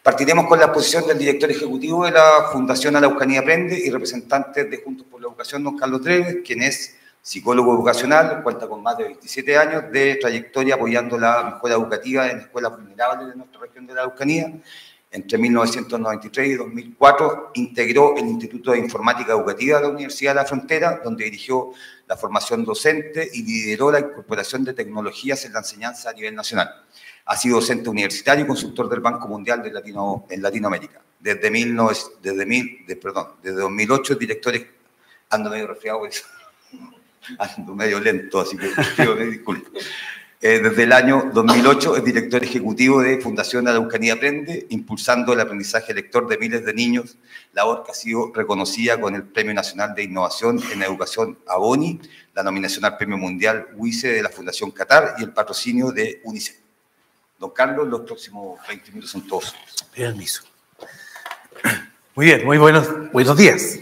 Partiremos con la exposición del director ejecutivo de la Fundación Araucanía Aprende y representantes de Juntos por la Educación, don Carlos Treves, quien es psicólogo educacional, cuenta con más de 27 años de trayectoria apoyando la mejora educativa en escuelas vulnerables de nuestra región de la Araucanía. Entre 1993 y 2004 integró el Instituto de Informática Educativa de la Universidad de la Frontera, donde dirigió la formación docente y lideró la incorporación de tecnologías en la enseñanza a nivel nacional. Ha sido docente universitario y consultor del Banco Mundial en Latinoamérica. Desde 2008 es director, ando medio resfriado, ando medio lento, así que pido disculpas. Desde el año 2008 es director ejecutivo de Fundación Araucanía Aprende, impulsando el aprendizaje lector de miles de niños, labor que ha sido reconocida con el Premio Nacional de Innovación en Educación ABONI, la nominación al Premio Mundial WICE de la Fundación Qatar y el patrocinio de UNICEF. Don Carlos, los próximos 20 minutos son todos. Permiso. Muy bien, muy buenos días.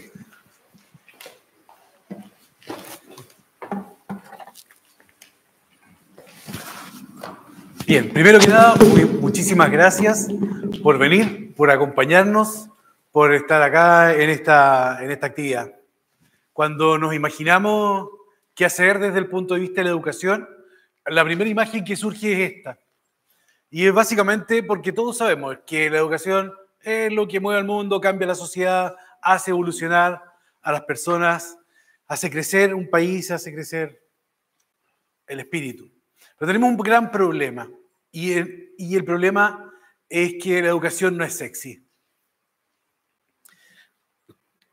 Bien, primero que nada, muchísimas gracias por venir, por acompañarnos, por estar acá en esta actividad. Cuando nos imaginamos qué hacer desde el punto de vista de la educación, la primera imagen que surge es esta. Y es básicamente porque todos sabemos que la educación es lo que mueve al mundo, cambia la sociedad, hace evolucionar a las personas, hace crecer un país, hace crecer el espíritu. Pero tenemos un gran problema, y el problema es que la educación no es sexy.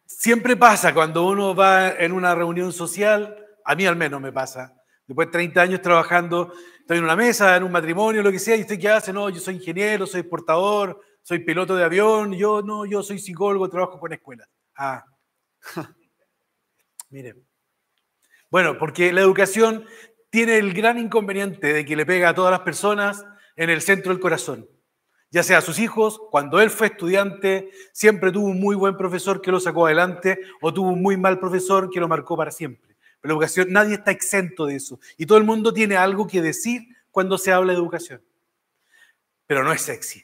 Siempre pasa cuando uno va en una reunión social, a mí al menos me pasa, después de 30 años trabajando, estoy en una mesa, en un matrimonio, lo que sea, y usted qué hace, no, yo soy ingeniero, soy portador, soy piloto de avión, yo soy psicólogo, trabajo con escuelas. Ah, miren. Bueno, porque la educación tiene el gran inconveniente de que le pega a todas las personas en el centro del corazón. Ya sea a sus hijos, cuando él fue estudiante, siempre tuvo un muy buen profesor que lo sacó adelante, o tuvo un muy mal profesor que lo marcó para siempre. Pero la educación, nadie está exento de eso. Y todo el mundo tiene algo que decir cuando se habla de educación. Pero no es sexy.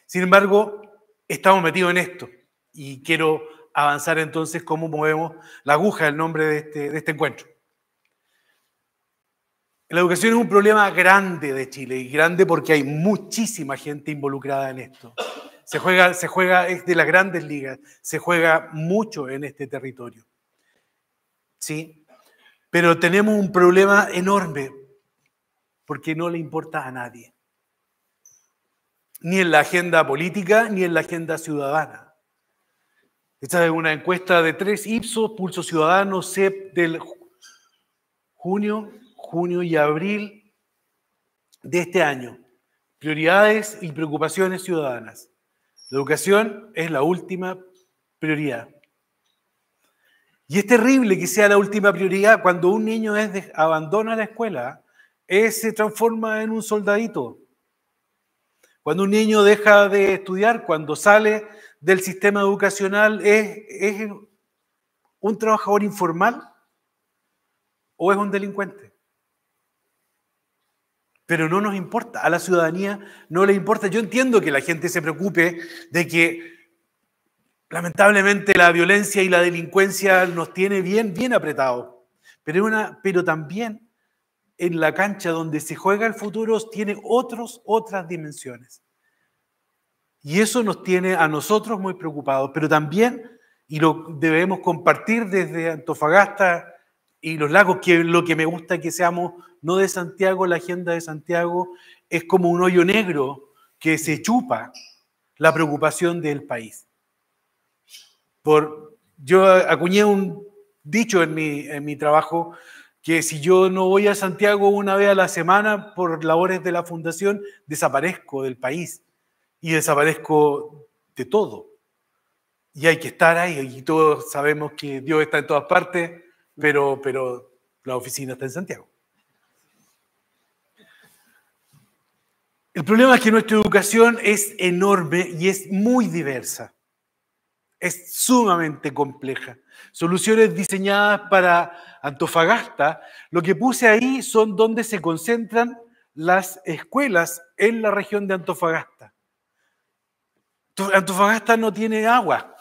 Sin embargo, estamos metidos en esto. Y quiero avanzar entonces cómo movemos la aguja, el nombre de este encuentro. La educación es un problema grande de Chile, y grande porque hay muchísima gente involucrada en esto. Se juega, es de las grandes ligas, se juega mucho en este territorio. ¿Sí? Pero tenemos un problema enorme, porque no le importa a nadie. Ni en la agenda política, ni en la agenda ciudadana. Esta es una encuesta de 3 Ipsos, Pulso Ciudadano, CEP, del junio y abril de este año. Prioridades y preocupaciones ciudadanas. La educación es la última prioridad. Y es terrible que sea la última prioridad cuando un niño abandona la escuela, se transforma en un soldadito. Cuando un niño deja de estudiar, cuando sale del sistema educacional, ¿es un trabajador informal o es un delincuente? Pero no nos importa, a la ciudadanía no le importa. Yo entiendo que la gente se preocupe de que lamentablemente la violencia y la delincuencia nos tiene bien apretados, pero también en la cancha donde se juega el futuro tiene otras dimensiones. Y eso nos tiene a nosotros muy preocupados, pero también, y lo debemos compartir desde Antofagasta y los lagos, que lo que me gusta que seamos no de Santiago, la agenda de Santiago es como un hoyo negro que se chupa la preocupación del país. Yo acuñé un dicho en mi trabajo, que si yo no voy a Santiago una vez a la semana por labores de la fundación, desaparezco del país y desaparezco de todo. Y hay que estar ahí, y todos sabemos que Dios está en todas partes, pero la oficina está en Santiago. El problema es que nuestra educación es enorme y es muy diversa. Es sumamente compleja. Soluciones diseñadas para Antofagasta, lo que puse ahí son donde se concentran las escuelas en la región de Antofagasta. Antofagasta no tiene agua.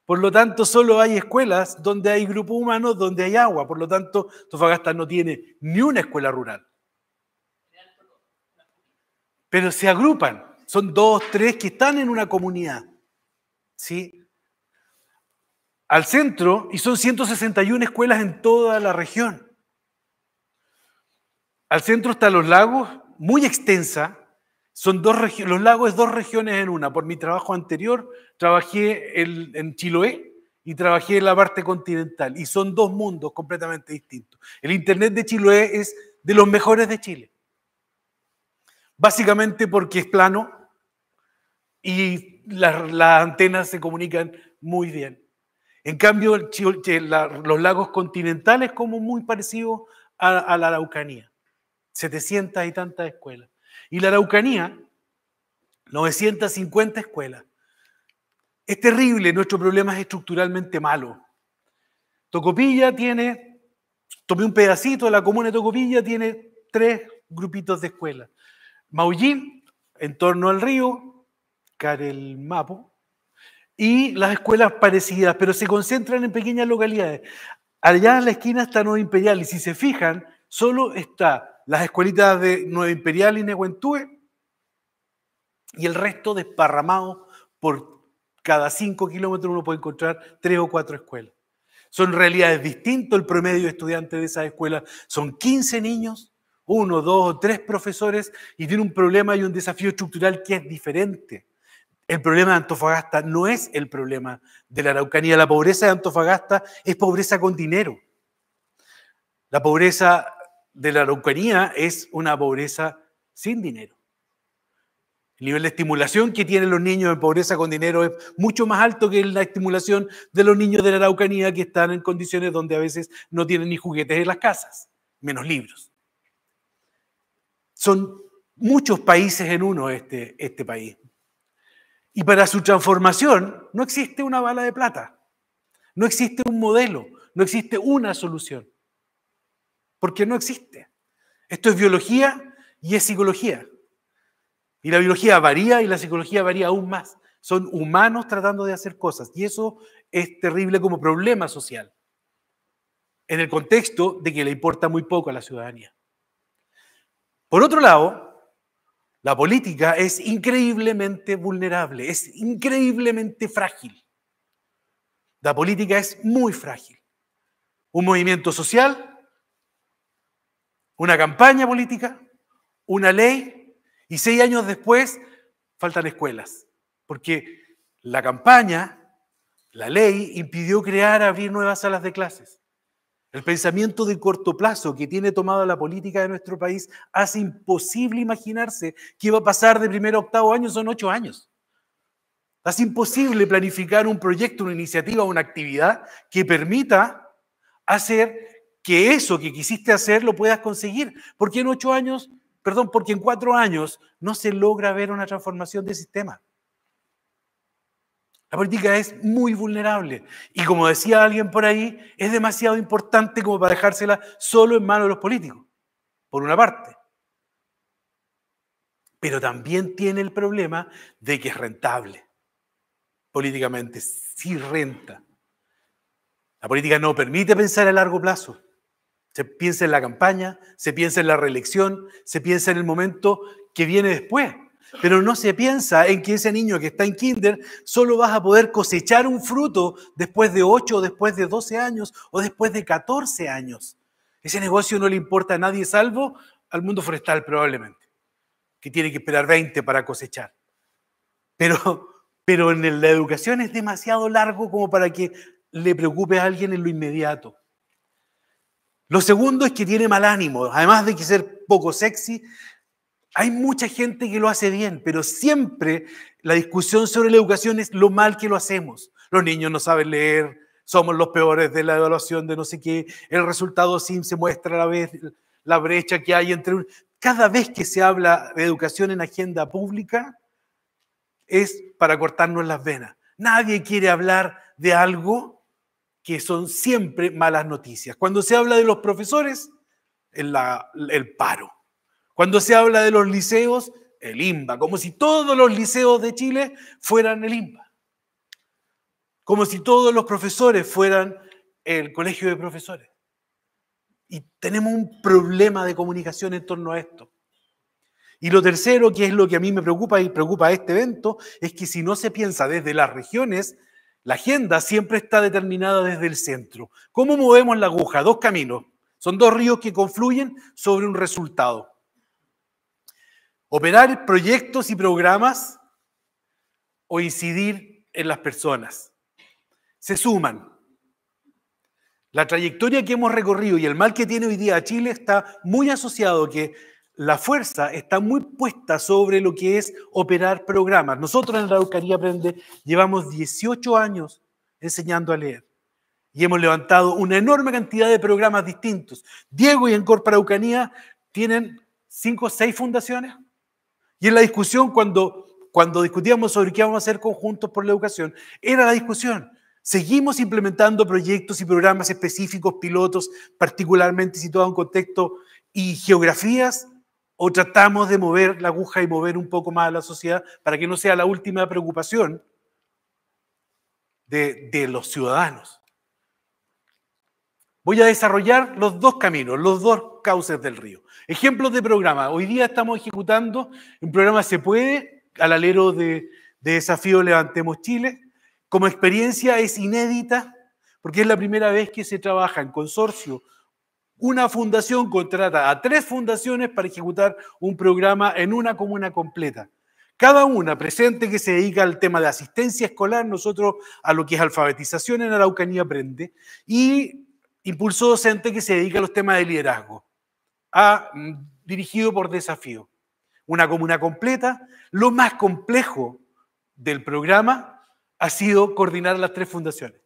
Por lo tanto, solo hay escuelas donde hay grupos humanos, donde hay agua. Por lo tanto, Antofagasta no tiene ni una escuela rural. Pero se agrupan. Son 2, 3 que están en una comunidad. ¿Sí? Al centro, y son 161 escuelas en toda la región. Al centro están los lagos, muy extensa. Son los lagos es 2 regiones en una. Por mi trabajo anterior, trabajé en Chiloé y trabajé en la parte continental. Y son 2 mundos completamente distintos. El Internet de Chiloé es de los mejores de Chile. Básicamente porque es plano y las antenas se comunican muy bien. En cambio, los lagos continentales como muy parecidos a la Araucanía. 700 y tantas escuelas. Y la Araucanía, 950 escuelas. Es terrible, nuestro problema es estructuralmente malo. Tocopilla tomé un pedacito de la comuna de Tocopilla, tiene 3 grupitos de escuelas. Maullín, en torno al río, Carelmapo, y las escuelas parecidas, pero se concentran en pequeñas localidades. Allá en la esquina está Nueva Imperial, y si se fijan, solo está las escuelitas de Nueva Imperial y Nehuentúe, y el resto desparramado por cada 5 kilómetros uno puede encontrar 3 o 4 escuelas. Son realidades distintas, el promedio de estudiantes de esas escuelas son 15 niños, 1, 2 o 3 profesores, y tiene un problema y un desafío estructural que es diferente. El problema de Antofagasta no es el problema de la Araucanía. La pobreza de Antofagasta es pobreza con dinero. La pobreza de la Araucanía es una pobreza sin dinero. El nivel de estimulación que tienen los niños en pobreza con dinero es mucho más alto que la estimulación de los niños de la Araucanía que están en condiciones donde a veces no tienen ni juguetes en las casas, menos libros. Son muchos países en uno este país. Y para su transformación no existe una bala de plata, no existe un modelo, no existe una solución. Porque no existe. Esto es biología y es psicología. Y la biología varía y la psicología varía aún más. Son humanos tratando de hacer cosas. Y eso es terrible como problema social. En el contexto de que le importa muy poco a la ciudadanía. Por otro lado, la política es increíblemente vulnerable, es increíblemente frágil. La política es muy frágil. Un movimiento social, una campaña política, una ley, y 6 años después faltan escuelas. Porque la campaña, la ley, impidió abrir nuevas salas de clases. El pensamiento de corto plazo que tiene tomada la política de nuestro país hace imposible imaginarse qué va a pasar de primero a octavo año, son 8 años. Hace imposible planificar un proyecto, una iniciativa, una actividad que permita hacer que eso que quisiste hacer lo puedas conseguir. Porque porque en 4 años no se logra ver una transformación del sistema. La política es muy vulnerable y como decía alguien por ahí, es demasiado importante como para dejársela solo en manos de los políticos, por una parte. Pero también tiene el problema de que es rentable. Políticamente, sí renta. La política no permite pensar a largo plazo. Se piensa en la campaña, se piensa en la reelección, se piensa en el momento que viene después. Pero no se piensa en que ese niño que está en kinder solo vas a poder cosechar un fruto después de 8, o después de 12 años, o después de 14 años. Ese negocio no le importa a nadie salvo al mundo forestal probablemente, que tiene que esperar 20 para cosechar. Pero en la educación es demasiado largo como para que le preocupe a alguien en lo inmediato. Lo segundo es que tiene mal ánimo, además de que ser poco sexy. Hay mucha gente que lo hace bien, pero siempre la discusión sobre la educación es lo mal que lo hacemos. Los niños no saben leer, somos los peores de la evaluación de no sé qué, el resultado SIM se muestra a la vez la brecha que hay entre... Cada vez que se habla de educación en agenda pública es para cortarnos las venas. Nadie quiere hablar de algo que son siempre malas noticias. Cuando se habla de los profesores, el paro. Cuando se habla de los liceos, el INBA, como si todos los liceos de Chile fueran el INBA, como si todos los profesores fueran el colegio de profesores. Y tenemos un problema de comunicación en torno a esto. Y lo tercero, que es lo que a mí me preocupa y preocupa a este evento, es que si no se piensa desde las regiones, la agenda siempre está determinada desde el centro. ¿Cómo movemos la aguja? Dos caminos. Son dos ríos que confluyen sobre un resultado. Operar proyectos y programas o incidir en las personas. Se suman. La trayectoria que hemos recorrido y el mal que tiene hoy día Chile está muy asociado que la fuerza está muy puesta sobre lo que es operar programas. Nosotros en la Araucanía Aprende llevamos 18 años enseñando a leer y hemos levantado una enorme cantidad de programas distintos. Diego y Encore Araucanía tienen 5 o 6 fundaciones y en la discusión cuando discutíamos sobre qué vamos a hacer conjuntos por la educación, era la discusión. Seguimos implementando proyectos y programas específicos, pilotos, particularmente situados en contexto y geografías, o tratamos de mover la aguja y mover un poco más a la sociedad para que no sea la última preocupación de los ciudadanos. Voy a desarrollar los dos caminos, los dos cauces del río. Ejemplos de programa. Hoy día estamos ejecutando un programa Se Puede, al alero de Desafío Levantemos Chile. Como experiencia es inédita porque es la primera vez que se trabaja en consorcio. Una fundación contrata a 3 fundaciones para ejecutar un programa en una comuna completa. Cada una presente que se dedica al tema de asistencia escolar, nosotros a lo que es alfabetización en Araucanía Aprende, y Impulso Docente que se dedica a los temas de liderazgo, dirigido por Desafío. Una comuna completa. Lo más complejo del programa ha sido coordinar las 3 fundaciones.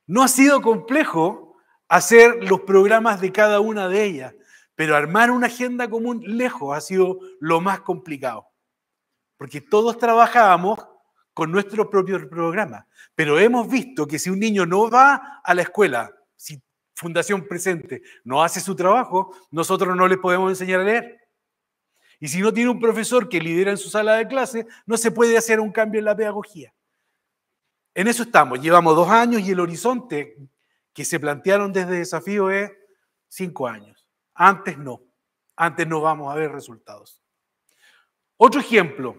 No ha sido complejo hacer los programas de cada una de ellas, pero armar una agenda común lejos ha sido lo más complicado. Porque todos trabajábamos con nuestro propio programa, pero hemos visto que si un niño no va a la escuela, si Fundación Presente no hace su trabajo, nosotros no le podemos enseñar a leer. Y si no tiene un profesor que lidera en su sala de clase, no se puede hacer un cambio en la pedagogía. En eso estamos, llevamos 2 años y el horizonte que se plantearon desde Desafío es 5 años. Antes no vamos a ver resultados. Otro ejemplo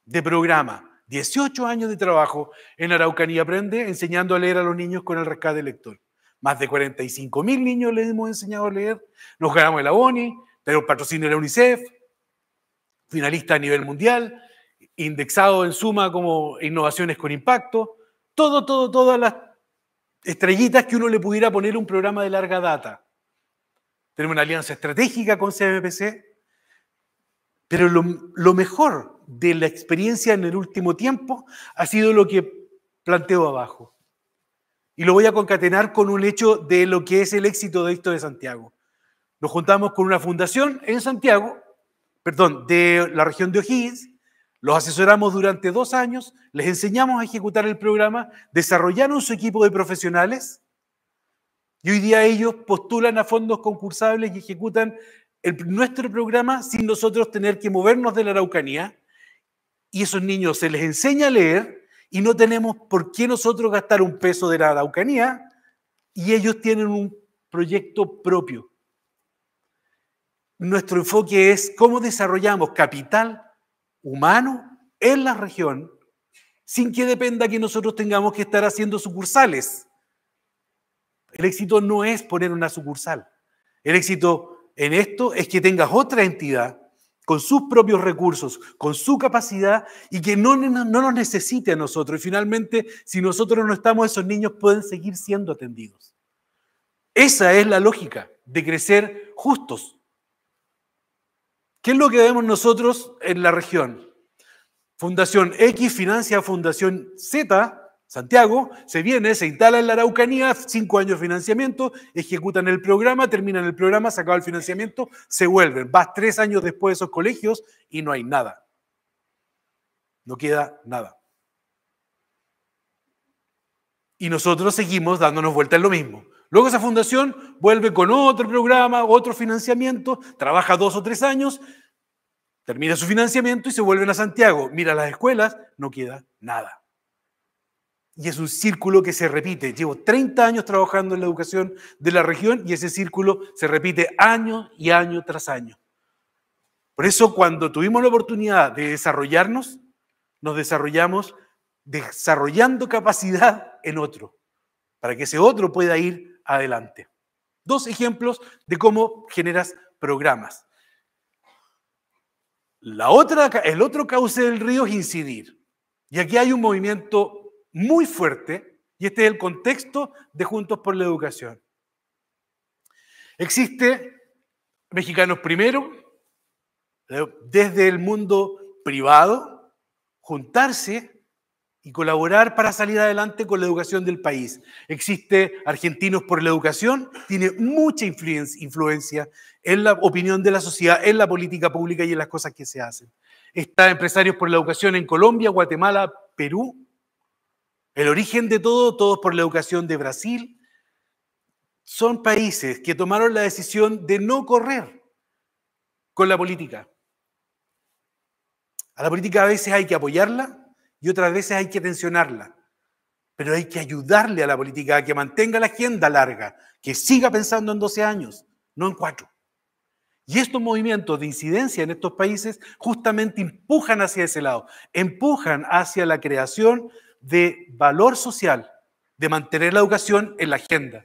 de programa, 18 años de trabajo en Araucanía Aprende, enseñando a leer a los niños con el rescate lector. Más de 45.000 niños les hemos enseñado a leer, nos ganamos el ABONI, tenemos patrocinio de la UNICEF, finalista a nivel mundial, indexado en suma como innovaciones con impacto, todas las estrellitas que uno le pudiera poner a un programa de larga data. Tenemos una alianza estratégica con CMPC, pero lo mejor de la experiencia en el último tiempo ha sido lo que planteo abajo. Y lo voy a concatenar con un hecho de lo que es el éxito de esto de Santiago. Nos juntamos con una fundación en Santiago, de la región de O'Higgins, los asesoramos durante 2 años, les enseñamos a ejecutar el programa, desarrollaron su equipo de profesionales y hoy día ellos postulan a fondos concursables y ejecutan nuestro programa sin nosotros tener que movernos de la Araucanía, y esos niños se les enseña a leer y no tenemos por qué nosotros gastar un peso de la Araucanía y ellos tienen un proyecto propio. Nuestro enfoque es cómo desarrollamos capital humano en la región sin que dependa que nosotros tengamos que estar haciendo sucursales. El éxito no es poner una sucursal. El éxito en esto es que tengas otra entidad con sus propios recursos, con su capacidad y que no nos necesite a nosotros. Y finalmente, si nosotros no estamos, esos niños pueden seguir siendo atendidos. Esa es la lógica de crecer justos. ¿Qué es lo que vemos nosotros en la región? Fundación X financia Fundación Z, Santiago, se instala en la Araucanía, 5 años de financiamiento, ejecutan el programa, terminan el programa, se acaba el financiamiento, se vuelven. Vas 3 años después de esos colegios y no hay nada. No queda nada. Y nosotros seguimos dándonos vuelta en lo mismo. Luego esa fundación vuelve con otro programa, otro financiamiento, trabaja 2 o 3 años termina su financiamiento y se vuelven a Santiago. Mira las escuelas, no queda nada. Y es un círculo que se repite. Llevo 30 años trabajando en la educación de la región y ese círculo se repite año y año tras año. Por eso, cuando tuvimos la oportunidad de desarrollarnos, nos desarrollamos desarrollando capacidad en otro, para que ese otro pueda ir adelante. 2 ejemplos de cómo generas programas. El otro cauce del río es incidir. Y aquí hay un movimiento muy fuerte, y este es el contexto de Juntos por la Educación. Existe Mexicanos Primero, desde el mundo privado, juntarse y colaborar para salir adelante con la educación del país. Existe Argentinos por la Educación, tiene mucha influencia en la opinión de la sociedad, en la política pública y en las cosas que se hacen. Está Empresarios por la Educación en Colombia, Guatemala, Perú. El origen de todo, Todos por la Educación de Brasil. Son países que tomaron la decisión de no correr con la política. A la política a veces hay que apoyarla y otras veces hay que tensionarla. Pero hay que ayudarle a la política a que mantenga la agenda larga, que siga pensando en 12 años, no en 4. Y estos movimientos de incidencia en estos países justamente empujan hacia ese lado, empujan hacia la creación de valor social, de mantener la educación en la agenda.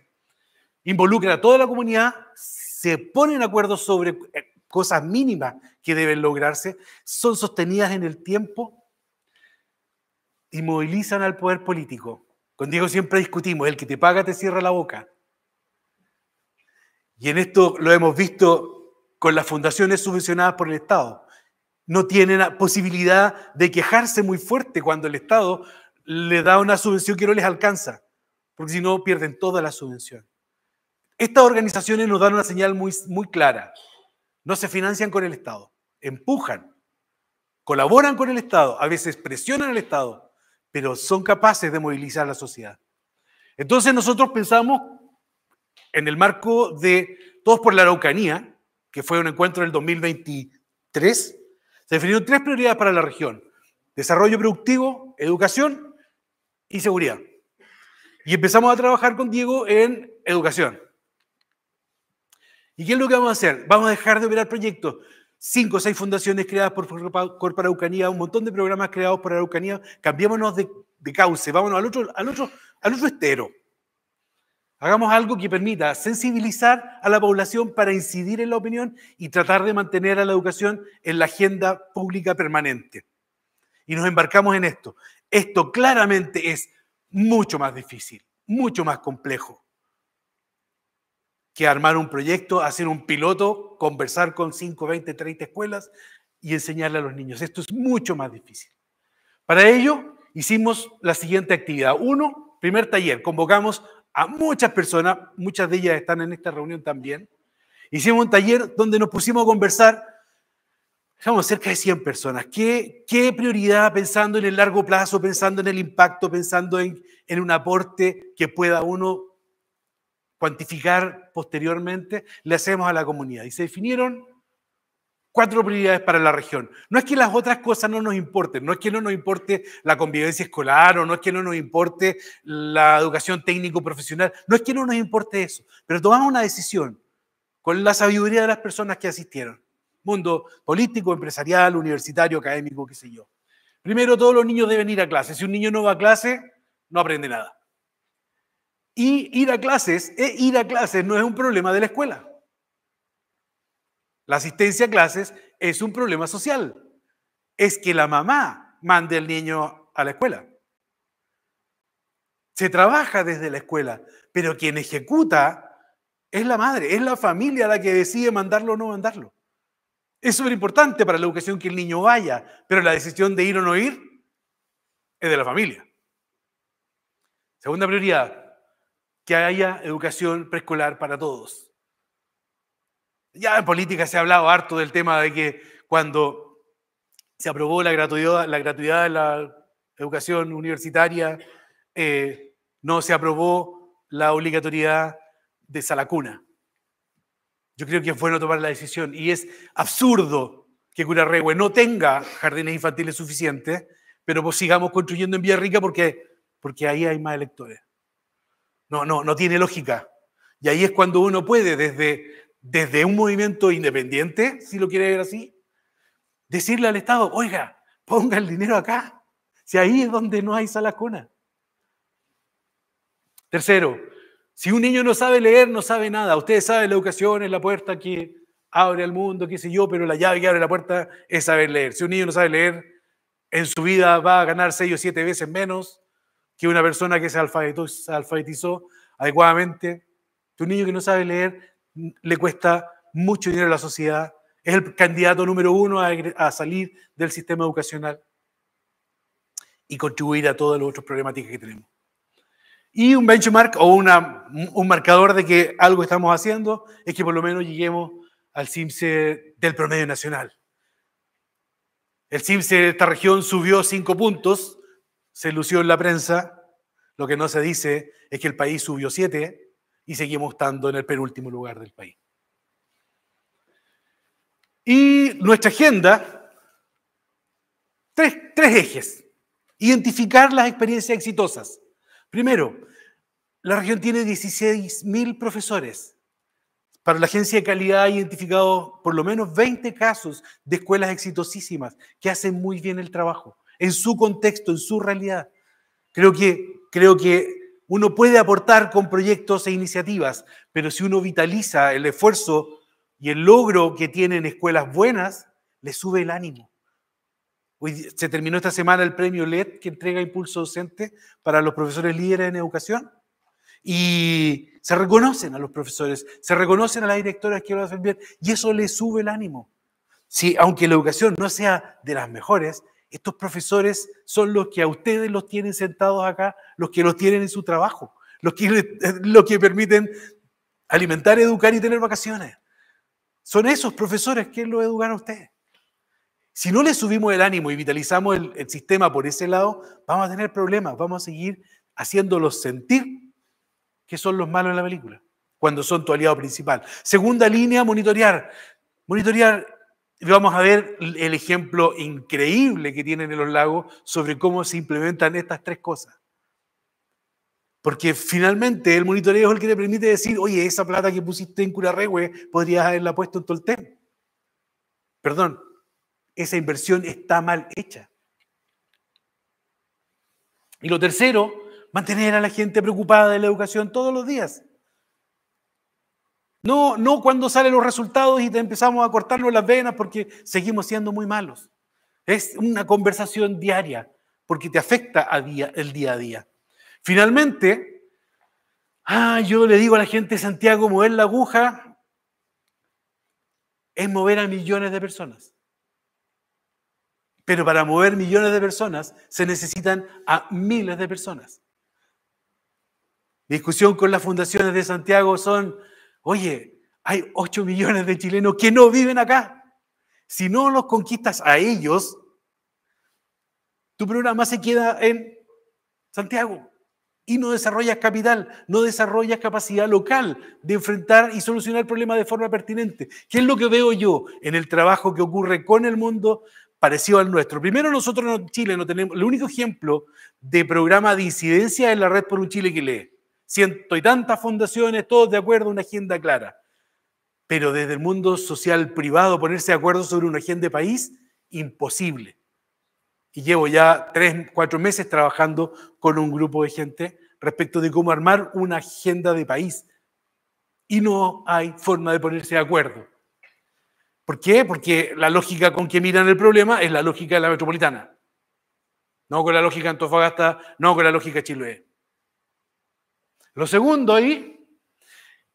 Involucra a toda la comunidad, se ponen acuerdos sobre cosas mínimas que deben lograrse, son sostenidas en el tiempo y movilizan al poder político. Con Diego siempre discutimos, el que te paga te cierra la boca. Y en esto lo hemos visto con las fundaciones subvencionadas por el Estado. No tienen la posibilidad de quejarse muy fuerte cuando el Estado le da una subvención que no les alcanza, porque si no pierden toda la subvención. Estas organizaciones nos dan una señal muy clara. No se financian con el Estado, empujan, colaboran con el Estado, a veces presionan al Estado, pero son capaces de movilizar a la sociedad. Entonces nosotros pensamos en el marco de Todos por la Araucanía, que fue un encuentro del 2023, se definieron 3 prioridades para la región: desarrollo productivo, educación y seguridad. Y empezamos a trabajar con Diego en educación. ¿Y qué es lo que vamos a hacer? Vamos a dejar de operar proyectos. 5 o 6 fundaciones creadas por Corpo Araucanía, un montón de programas creados por Araucanía. Cambiémonos de cauce, vámonos al otro estero. Hagamos algo que permita sensibilizar a la población para incidir en la opinión y tratar de mantener a la educación en la agenda pública permanente. Y nos embarcamos en esto. Esto claramente es mucho más difícil, mucho más complejo que armar un proyecto, hacer un piloto, conversar con 5, 20, 30 escuelas y enseñarle a los niños. Esto es mucho más difícil. Para ello, hicimos la siguiente actividad. 1, primer taller. Convocamos a muchas personas, muchas de ellas están en esta reunión también. Hicimos un taller donde nos pusimos a conversar, éramos cerca de 100 personas. ¿Qué prioridad, pensando en el largo plazo, pensando en el impacto, pensando en un aporte que pueda uno cuantificar posteriormente, le hacemos a la comunidad? Y se definieron 4 prioridades para la región. No es que las otras cosas no nos importen, no es que no nos importe la convivencia escolar o no es que no nos importe la educación técnico-profesional, no es que no nos importe eso, pero tomamos una decisión con la sabiduría de las personas que asistieron. Mundo político, empresarial, universitario, académico, qué sé yo. Primero, todos los niños deben ir a clase. Si un niño no va a clase, no aprende nada. Y ir a clases no es un problema de la escuela. La asistencia a clases es un problema social. Es que la mamá mande al niño a la escuela. Se trabaja desde la escuela, pero quien ejecuta es la madre, es la familia la que decide mandarlo o no mandarlo. Es súper importante para la educación que el niño vaya, pero la decisión de ir o no ir es de la familia. Segunda prioridad, que haya educación preescolar para todos. Ya en política se ha hablado harto del tema de que cuando se aprobó la gratuidad de la educación universitaria, no se aprobó la obligatoriedad de sala cuna. Yo creo que es bueno tomar la decisión y es absurdo que Curarrehue no tenga jardines infantiles suficientes, pero pues sigamos construyendo en Villarrica porque ahí hay más electores. No tiene lógica. Y ahí es cuando uno puede, desde un movimiento independiente, si lo quiere ver así, decirle al Estado, oiga, ponga el dinero acá. Si ahí es donde no hay salas cuna. Tercero, si un niño no sabe leer, no sabe nada. Ustedes saben, la educación es la puerta que abre al mundo, qué sé yo, pero la llave que abre la puerta es saber leer. Si un niño no sabe leer, en su vida va a ganar 6 o 7 veces menos que una persona que se alfabetizó adecuadamente. Un niño que no sabe leer le cuesta mucho dinero a la sociedad. Es el candidato número 1 a salir del sistema educacional y contribuir a todas las otras problemáticas que tenemos. Y un benchmark o un marcador de que algo estamos haciendo es que por lo menos lleguemos al CIMSE del promedio nacional. El CIMSE de esta región subió 5 puntos, se lució en la prensa. Lo que no se dice es que el país subió 7 y seguimos estando en el penúltimo lugar del país. Y nuestra agenda, tres ejes. Identificar las experiencias exitosas. Primero, la región tiene 16.000 profesores. Para la agencia de calidad ha identificado por lo menos 20 casos de escuelas exitosísimas que hacen muy bien el trabajo, en su contexto, en su realidad. Creo que uno puede aportar con proyectos e iniciativas, pero si uno vitaliza el esfuerzo y el logro que tienen escuelas buenas, le sube el ánimo. Hoy se terminó esta semana el premio LED que entrega Impulso Docente para los profesores líderes en educación. Y se reconocen a los profesores, se reconocen a las directoras que lo hacen bien, y eso les sube el ánimo. Sí, aunque la educación no sea de las mejores, estos profesores son los que a ustedes los tienen sentados acá, los que los tienen en su trabajo, los que permiten alimentar, educar y tener vacaciones. Son esos profesores que los educan a ustedes. Si no les subimos el ánimo y vitalizamos el sistema por ese lado, vamos a tener problemas, vamos a seguir haciéndolos sentir que son los malos en la película, cuando son tu aliado principal. Segunda línea, monitorear. Monitorear, vamos a ver el ejemplo increíble que tienen en los lagos sobre cómo se implementan estas 3 cosas. Porque finalmente el monitoreo es el que te permite decir, oye, esa plata que pusiste en Curarrehue podrías haberla puesto en Tolten. Perdón, esa inversión está mal hecha. Y lo tercero, mantener a la gente preocupada de la educación todos los días. No cuando salen los resultados y te empezamos a cortarnos las venas porque seguimos siendo muy malos. Es una conversación diaria porque te afecta el día a día. Finalmente, yo le digo a la gente de Santiago, mover la aguja es mover a millones de personas. Pero para mover millones de personas se necesitan a miles de personas. Mi discusión con las fundaciones de Santiago son, oye, hay 8 millones de chilenos que no viven acá. Si no los conquistas a ellos, tu programa se queda en Santiago y no desarrollas capital, no desarrollas capacidad local de enfrentar y solucionar problemas de forma pertinente. ¿Qué es lo que veo yo en el trabajo que ocurre con el mundo parecido al nuestro? Primero, nosotros en Chile no tenemos, el único ejemplo de programa de incidencia es la Red por un Chile que lee. 100 y tantas fundaciones, todos de acuerdo, una agenda clara. Pero desde el mundo social privado, ponerse de acuerdo sobre una agenda de país, imposible. Y llevo ya 3, 4 meses trabajando con un grupo de gente respecto de cómo armar una agenda de país. Y no hay forma de ponerse de acuerdo. ¿Por qué? Porque la lógica con que miran el problema es la lógica de la metropolitana. No con la lógica de Antofagasta, no con la lógica de Chiloé. Lo segundo ahí,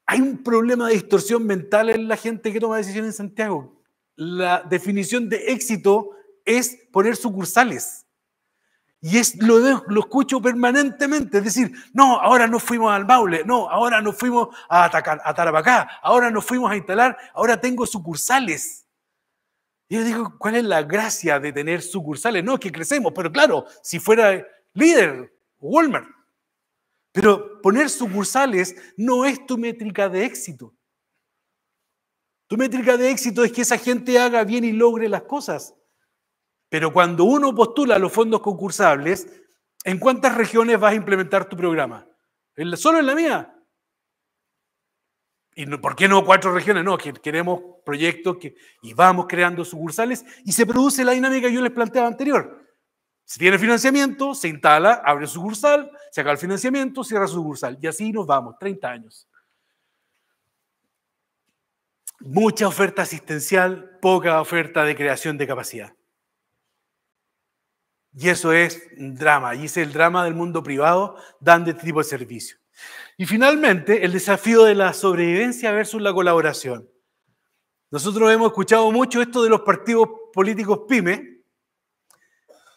hay un problema de distorsión mental en la gente que toma decisiones en Santiago. La definición de éxito es poner sucursales. Y lo escucho permanentemente. Es decir, no, ahora nos fuimos al Maule, no, ahora nos fuimos a Tarapacá, ahora nos fuimos a instalar, ahora tengo sucursales. Y yo digo, ¿cuál es la gracia de tener sucursales? No, es que crecemos, pero claro, si fuera líder, Walmart. Pero poner sucursales no es tu métrica de éxito. Tu métrica de éxito es que esa gente haga bien y logre las cosas. Pero cuando uno postula los fondos concursables, ¿en cuántas regiones vas a implementar tu programa? ¿Solo en la mía? ¿Y por qué no 4 regiones? No, que queremos proyectos y vamos creando sucursales y se produce la dinámica que yo les planteaba anterior. Si tiene financiamiento, se instala, abre sucursal, se acaba el financiamiento, cierra sucursal. Y así nos vamos, 30 años. Mucha oferta asistencial, poca oferta de creación de capacidad. Y eso es un drama, y ese es el drama del mundo privado dando este tipo de servicios. Y finalmente, el desafío de la sobrevivencia versus la colaboración. Nosotros hemos escuchado mucho esto de los partidos políticos PYME.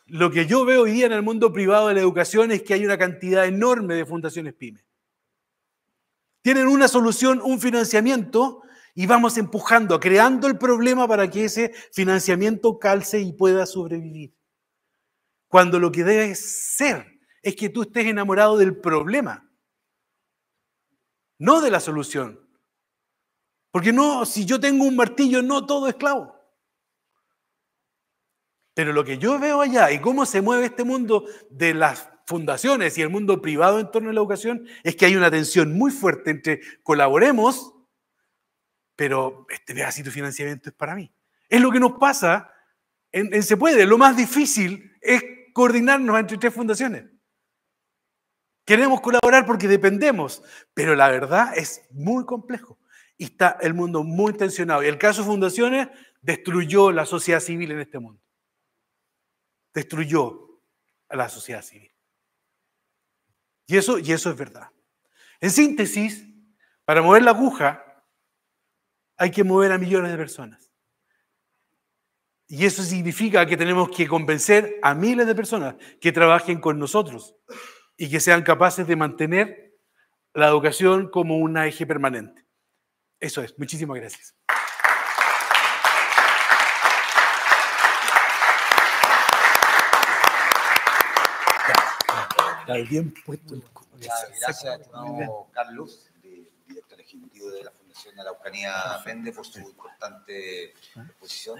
Lo que yo veo hoy día en el mundo privado de la educación es que hay una cantidad enorme de fundaciones PYME. Tienen una solución, un financiamiento, y vamos empujando, creando el problema para que ese financiamiento calce y pueda sobrevivir. Cuando lo que debe ser es que tú estés enamorado del problema, no de la solución. Porque no, si yo tengo un martillo, no todo es clavo. Pero lo que yo veo allá y cómo se mueve este mundo de las fundaciones y el mundo privado en torno a la educación es que hay una tensión muy fuerte entre colaboremos, pero este pedacito de financiamiento es para mí. Es lo que nos pasa en Se Puede. Lo más difícil es coordinarnos entre 3 fundaciones. Queremos colaborar porque dependemos, pero la verdad es muy complejo. Y está el mundo muy tensionado. Y el caso de fundaciones destruyó la sociedad civil en este mundo. Destruyó a la sociedad civil. Y eso es verdad. En síntesis, para mover la aguja hay que mover a millones de personas. Y eso significa que tenemos que convencer a miles de personas que trabajen con nosotros y que sean capaces de mantener la educación como un eje permanente. Eso es. Muchísimas gracias. Está bien puesto el... Gracias, estimado Carlos, director ejecutivo de la Fundación Araucanía Aprende, por su importante exposición.